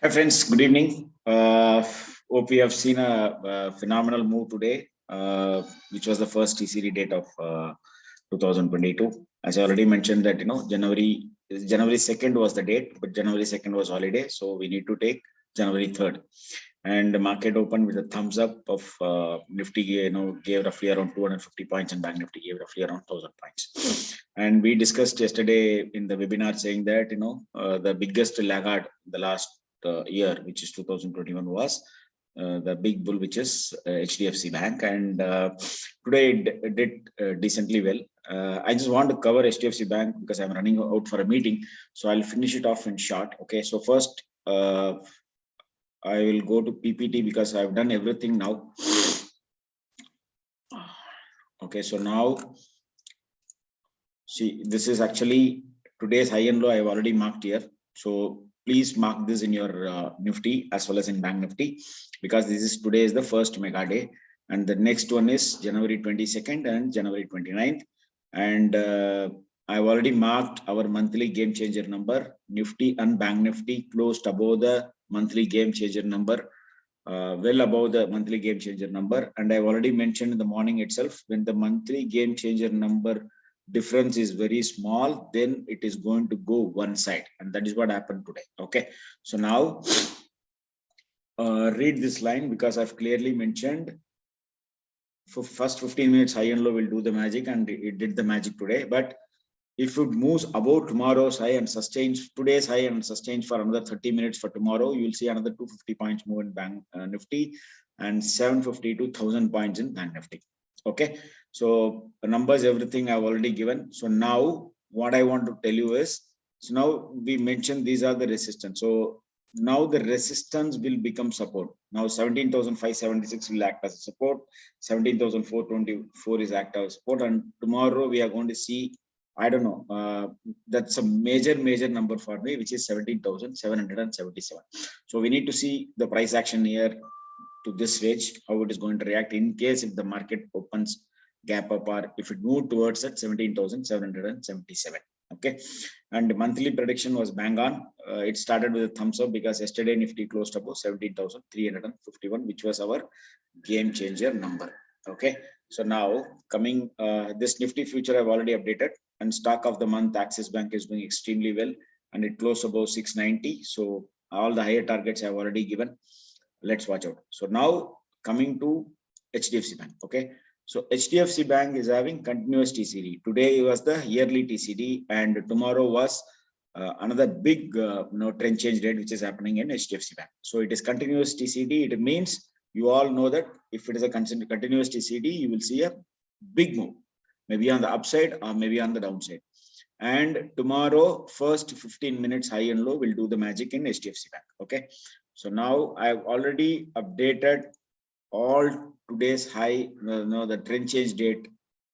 Hi friends, good evening. Hope we have seen a phenomenal move today, which was the first TCD date of 2022. As I already mentioned that January 2nd was the date, but January 2nd was holiday, so we need to take January 3rd. And the market opened with a thumbs up of Nifty, gave roughly around 250 points, and Bank Nifty gave roughly around 1,000 points. And we discussed yesterday in the webinar saying that the biggest laggard the last year, which is 2021, was the big bull, which is HDFC Bank, and today it did decently well. I just want to cover HDFC Bank because I'm running out for a meeting, so I'll finish it off in short. Okay, so first I will go to PPT because I've done everything now. Okay, so now see, this is actually today's high and low. I've already marked here, so please mark this in your Nifty as well as in Bank Nifty, because today is the first mega day, and the next one is January 22nd and January 29th. And I've already marked our monthly game changer number. Nifty and Bank Nifty closed above the monthly game changer number, well above the monthly game changer number. And I've already mentioned in the morning itself, when the monthly game changer number difference is very small, then it is going to go one side, and that is what happened today. Okay, so now read this line, because I've clearly mentioned for first 15 minutes high and low will do the magic, and it did the magic today. But if it moves above tomorrow's high and sustains today's high and sustains for another 30 minutes for tomorrow, you will see another 250 points move in Bank Nifty and 750 to 1,000 points in Bank Nifty. Okay, so the numbers, everything I've already given. So now what I want to tell you is, so now we mentioned these are the resistance. So now the resistance will become support. Now 17,576 will act as a support, 17,424 is act as support, and tomorrow we are going to see, I don't know, that's a major number for me, which is 17,777. So we need to see the price action here to this range, how it is going to react in case if the market opens gap up, or if it moved towards that 17,777. Okay, and monthly prediction was bang on. It started with a thumbs up because yesterday Nifty closed above 17,351, which was our game changer number. Okay, so now coming this Nifty future I've already updated, and stock of the month Axis Bank is doing extremely well, and it closed above 690. So all the higher targets I've already given. Let's watch out. So now coming to HDFC Bank. Okay, so HDFC Bank is having continuous TCD. Today was the yearly TCD, and tomorrow was another big trend change rate which is happening in HDFC Bank. So it is continuous TCD. It means you all know that if it is a continuous TCD, you will see a big move, maybe on the upside or maybe on the downside. And tomorrow, first 15 minutes high and low will do the magic in HDFC Bank. Okay, so now I've already updated all today's high, the trend change date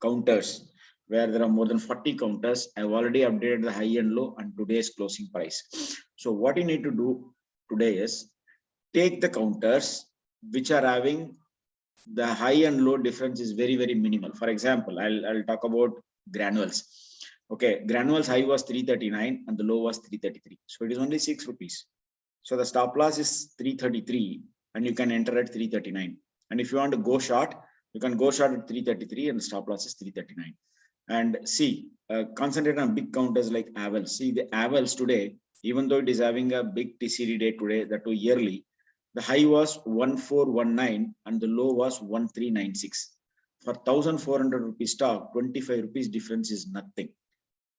counters, where there are more than 40 counters. I've already updated the high and low and today's closing price. So what you need to do today is take the counters which are having the high and low difference is very minimal. For example, I'll talk about granules. Okay, granules high was 339 and the low was 333. So it is only 6 rupees. So the stop loss is 333 and you can enter at 339. And if you want to go short, you can go short at 333 and the stop loss is 339. And see, concentrate on big counters like Avels. See, the Avels today, even though it is having a big TCD day today, that was yearly, the high was 1419 and the low was 1396. For 1,400 rupees stock, 25 rupees difference is nothing.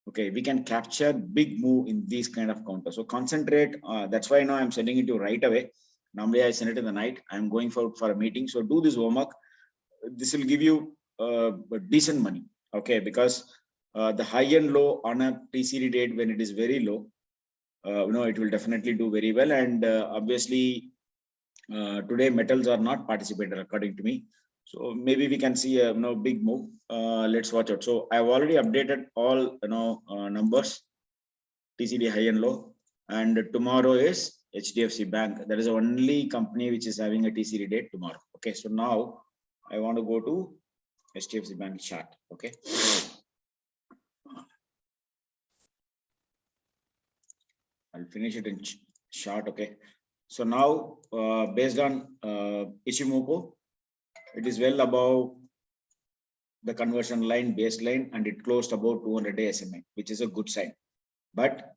Okay, we can capture big move in these kind of counters. So concentrate. That's why now I'm sending it to you right away. Normally I send it in the night. I'm going for a meeting. So do this homework. This will give you decent money. Okay, because the high and low on a TCD date, when it is very low, it will definitely do very well. And obviously today metals are not participated according to me. So maybe we can see a big move. Let's watch out. So I've already updated all numbers, TCD high and low, and tomorrow is HDFC Bank. That is the only company which is having a TCD date tomorrow. Okay, so now I want to go to HDFC Bank chart. Okay, I'll finish it in short. Okay, So now, based on Ichimoku, it is well above the conversion line baseline, and it closed above 200-day SMA, which is a good sign. But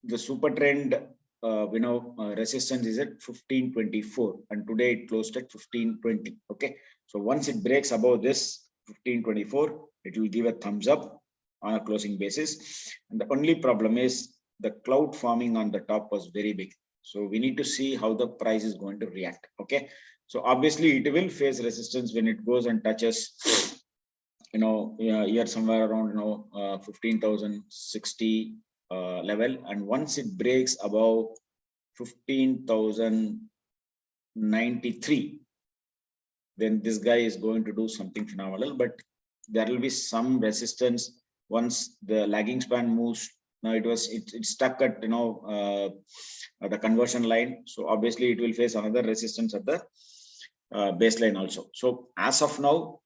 the super trend, resistance is at 1524, and today it closed at 1520. Okay, so once it breaks above this 1524, it will give a thumbs up on a closing basis. And the only problem is the cloud forming on the top was very big. So we need to see how the price is going to react. Okay, so obviously it will face resistance when it goes and touches, here somewhere around 15,060 level, and once it breaks above 15,093, then this guy is going to do something phenomenal. But there will be some resistance once the lagging span moves. Now it's stuck at the conversion line, so obviously it will face another resistance at the baseline also. So as of now,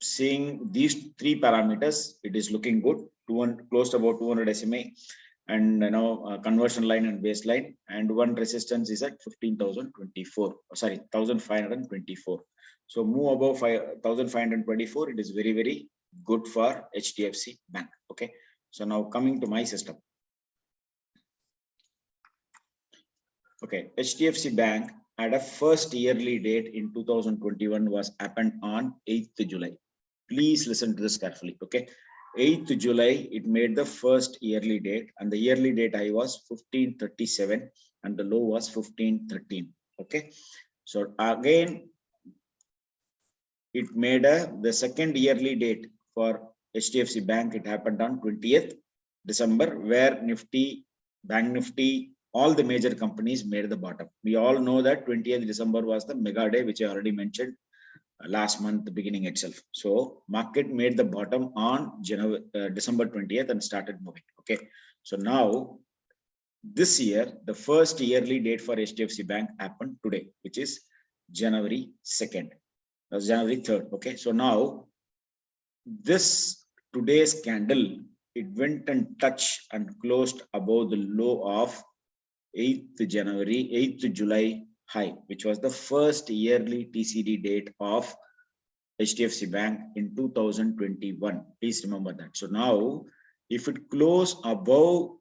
seeing these three parameters, it is looking good. Close to about 200 SMA, and conversion line and baseline, and one resistance is at 15,024. Sorry, 1,524. So move above 1,524. It is very, very good for HDFC Bank. Okay. So now coming to my system. Okay, HDFC Bank had a first yearly date in 2021 was happened on 8th July. Please listen to this carefully. Okay, 8th July, it made the first yearly date, and the yearly date high was 1537 and the low was 1513. Okay, so again, it made the second yearly date for HDFC Bank. It happened on 20th December, where Nifty, Bank Nifty, all the major companies made the bottom. We all know that 20th December was the mega day, which I already mentioned last month, the beginning itself. So market made the bottom on December 20th and started moving. Okay, so now this year, the first yearly date for HDFC Bank happened today, which is January 2nd. That's January 3rd. Okay, so now this today's candle, it went and touched and closed above the low of 8th July high, which was the first yearly TCD date of HDFC Bank in 2021. Please remember that. So now, if it close above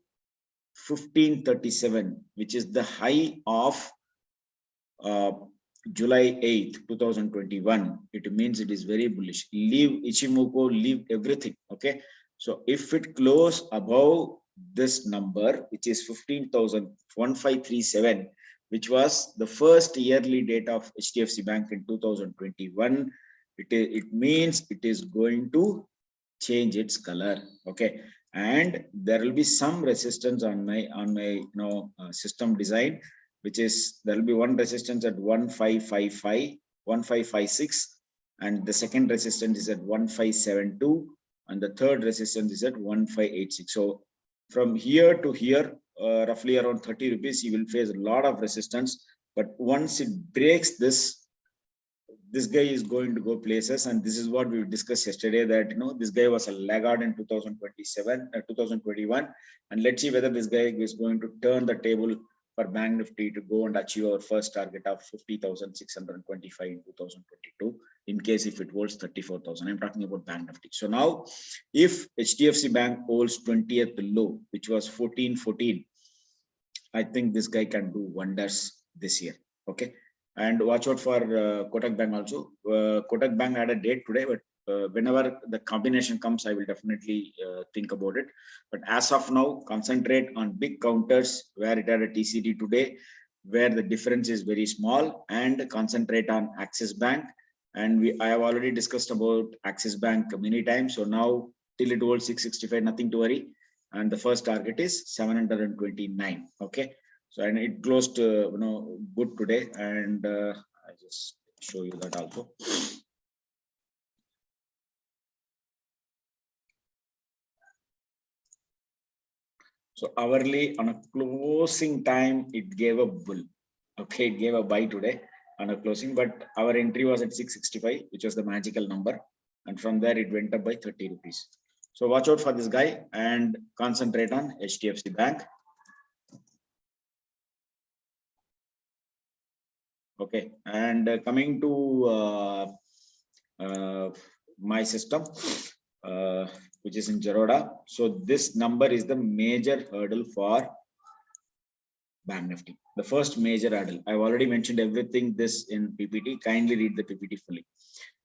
1537, which is the high of July 8th, 2021, it means it is very bullish. Leave Ichimoku, leave everything. Okay. So if it close above this number, which is 15,1537, which was the first yearly data of HDFC Bank in 2021, it means it is going to change its color. Okay, and there will be some resistance on my system design, which is there will be one resistance at 1555, 1556, and the second resistance is at 1572, and the third resistance is at 1586. So from here to here, roughly around 30 rupees, you will face a lot of resistance. But once it breaks this guy is going to go places, and this is what we discussed yesterday, that this guy was a laggard in 2021, and let's see whether this guy is going to turn the table for Bank Nifty to go and achieve our first target of 50,625 in 2022, in case if it holds 34,000. I'm talking about Bank Nifty. So now, if HDFC Bank holds 20th low, which was 1414, I think this guy can do wonders this year. Okay, and watch out for Kotak Bank also. Kotak Bank had a date today, but whenever the combination comes, I will definitely think about it. But as of now, concentrate on big counters where it had a TCD today, where the difference is very small, and concentrate on Axis Bank. And I have already discussed about Axis Bank many times. So now till it holds 665, nothing to worry. And the first target is 729. Okay. So, and it closed, good today, and I just show you that also. So hourly on a closing time, it gave a bull. Okay, it gave a buy today on a closing, but our entry was at 665, which was the magical number, and from there it went up by 30 rupees. So watch out for this guy and concentrate on HDFC Bank. Okay, and coming to my system, which is in Zerodha. So this number is the major hurdle for Bank Nifty. The first major hurdle. I've already mentioned everything this in PPT. Kindly read the PPT fully.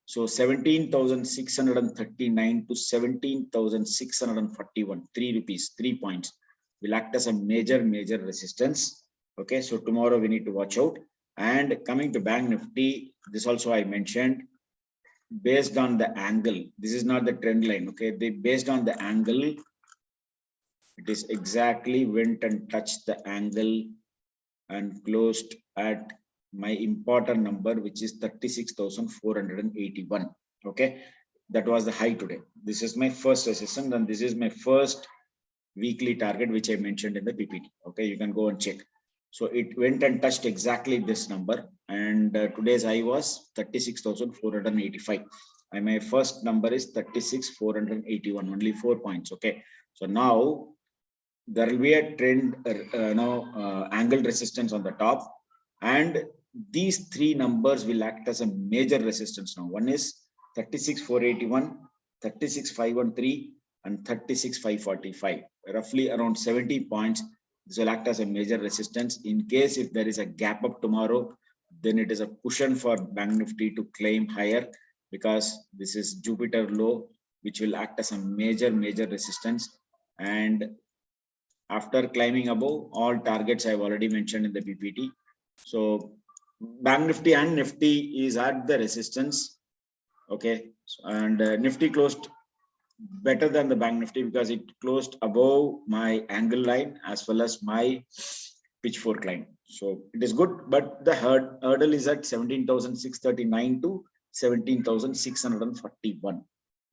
So 17,639 to 17,641, 3 rupees, 3 points will act as a major resistance. Okay, so tomorrow we need to watch out. And coming to Bank Nifty, this also I mentioned, based on the angle, this is not the trend line. Okay, based on the angle, it is exactly went and touched the angle and closed at my important number, which is 36,481. Okay, that was the high today. This is my first resistance, and this is my first weekly target, which I mentioned in the PPT. Okay, you can go and check. So it went and touched exactly this number, and today's high was 36,485. And my first number is 36,481, only 4 points. Okay, so now there will be a trend, angle resistance on the top, and these three numbers will act as a major resistance now. One is 36,481, 36,513, and 36,545. Roughly around 70 points. This will act as a major resistance. In case if there is a gap up tomorrow, then it is a cushion for Bank Nifty to claim higher, because this is Jupiter low, which will act as a major resistance. And after climbing above, all targets I've already mentioned in the PPT. So Bank Nifty and Nifty is at the resistance. Okay, and Nifty closed better than the Bank Nifty because it closed above my angle line as well as my pitchfork line. So it is good, but the hurdle is at 17,639 to 17,641.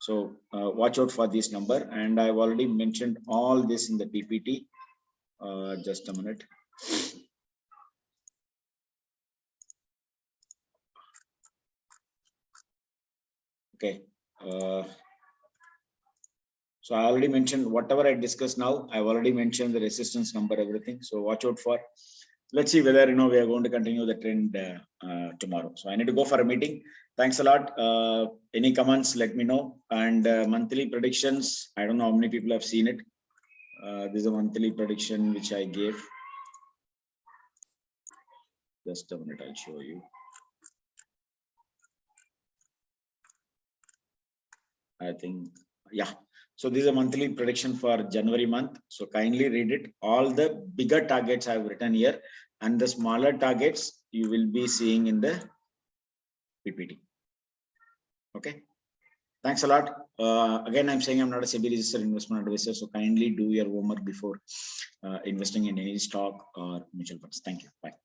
So watch out for this number, and I've already mentioned all this in the PPT. Just a minute. Okay. So I already mentioned whatever I discussed now. I've already mentioned the resistance number, everything. So watch out for. Let's see whether we are going to continue the trend tomorrow. So I need to go for a meeting. Thanks a lot. Any comments, let me know. And monthly predictions, I don't know how many people have seen it. This is a monthly prediction which I gave. Just a minute, I'll show you. I think, yeah. So this is a monthly prediction for January month. So kindly read it. All the bigger targets I have written here, and the smaller targets you will be seeing in the PPT. Okay. Thanks a lot. Again, I'm saying I'm not a SEBI registered investment advisor, so kindly do your homework before investing in any stock or mutual funds. Thank you. Bye.